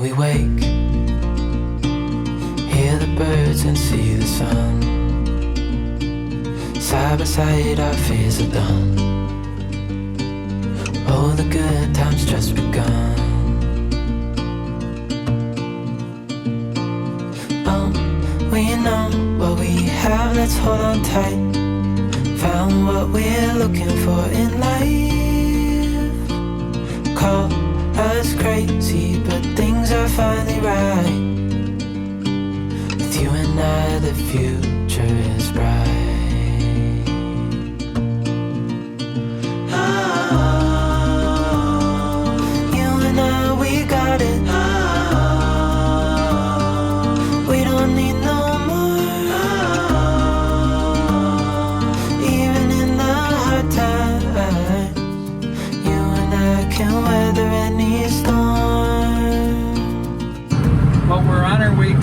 we wake, hear the birds and see the sun. Side by side our fears are done. Oh, the good times just begun. Oh, we know what we have, let's hold on tight. Found what we're looking for in life. Call us crazy, but things are finally right. With you and I, the future is bright.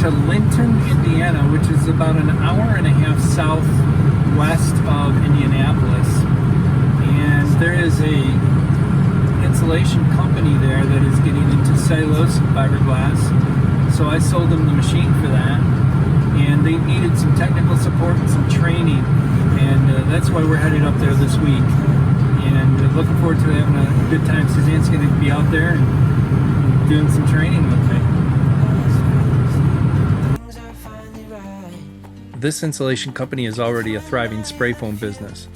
To Linton, Indiana, which is about an hour and a half southwest of Indianapolis. And there is a insulation company there that is getting into cellulose and fiberglass. So I sold them the machine for that. And they needed some technical support and some training. And that's why we're headed up there this week. And looking forward to having a good time. SuzAnne's going to be out there and doing some training with me. This insulation company is already a thriving spray foam business.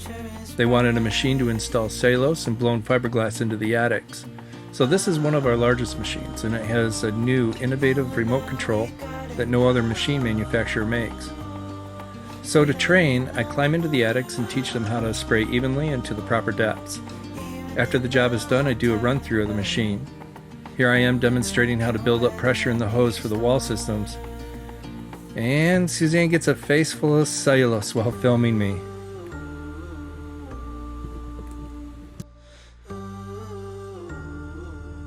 They wanted a machine to install cellulose and blown fiberglass into the attics. So this is one of our largest machines, and it has a new innovative remote control that no other machine manufacturer makes. So to train, I climb into the attics and teach them how to spray evenly and to the proper depths. After the job is done, I do a run through of the machine. Here I am demonstrating how to build up pressure in the hose for the wall systems. And SuzAnne gets a face full of cellulose while filming me.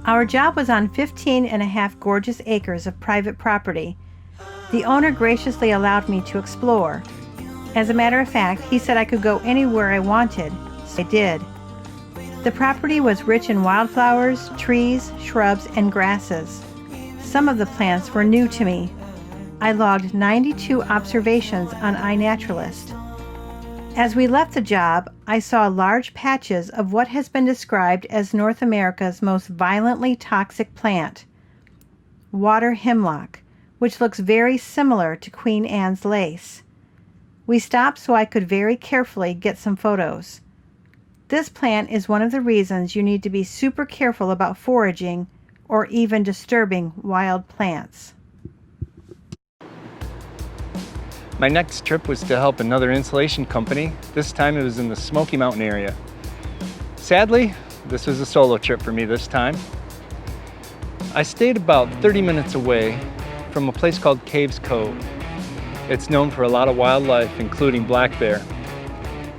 Our job was on 15.5 gorgeous acres of private property. The owner graciously allowed me to explore. As a matter of fact, he said I could go anywhere I wanted, so I did. The property was rich in wildflowers, trees, shrubs, and grasses. Some of the plants were new to me. I logged 92 observations on iNaturalist. As we left the job, I saw large patches of what has been described as North America's most violently toxic plant, water hemlock, which looks very similar to Queen Anne's lace. We stopped so I could very carefully get some photos. This plant is one of the reasons you need to be super careful about foraging or even disturbing wild plants. My next trip was to help another insulation company. This time it was in the Smoky Mountain area. Sadly, this was a solo trip for me this time. I stayed about 30 minutes away from a place called Caves Cove. It's known for a lot of wildlife, including black bear.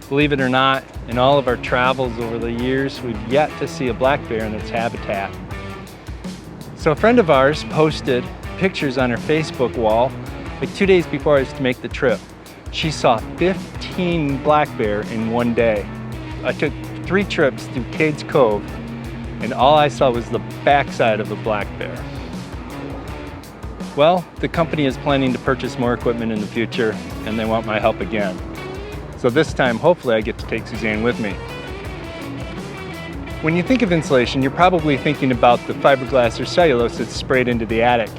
Believe it or not, in all of our travels over the years, we've yet to see a black bear in its habitat. So a friend of ours posted pictures on her Facebook wall like 2 days before I was to make the trip. She saw 15 black bear in one day. I took 3 trips through Caves Cove, and all I saw was the backside of the black bear. Well, the company is planning to purchase more equipment in the future, and they want my help again. So this time, hopefully I get to take SuzAnne with me. When you think of insulation, you're probably thinking about the fiberglass or cellulose that's sprayed into the attic.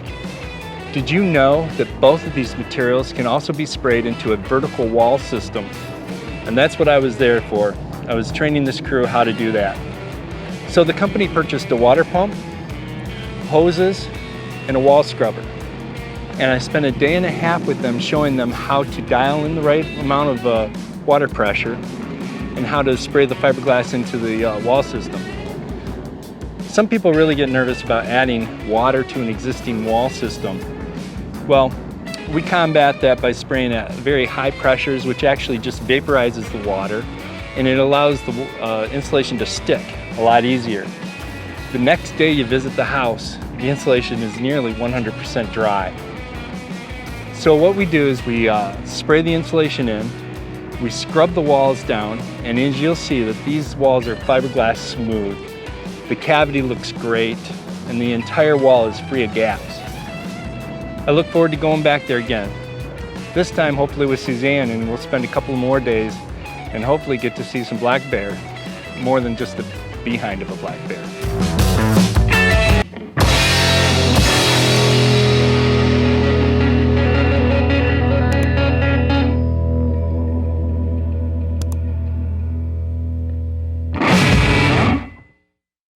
Did you know that both of these materials can also be sprayed into a vertical wall system? And that's what I was there for. I was training this crew how to do that. So the company purchased a water pump, hoses, and a wall scrubber. And I spent a day and a half with them showing them how to dial in the right amount of water pressure and how to spray the fiberglass into the wall system. Some people really get nervous about adding water to an existing wall system. Well, we combat that by spraying at very high pressures, which actually just vaporizes the water, and it allows the insulation to stick a lot easier. The next day you visit the house, the insulation is nearly 100% dry. So what we do is we spray the insulation in, we scrub the walls down, and as you'll see that these walls are fiberglass smooth. The cavity looks great. and the entire wall is free of gaps. I look forward to going back there again. This time hopefully with SuzAnne, and we'll spend a couple more days and hopefully get to see some black bear, more than just the behind of a black bear.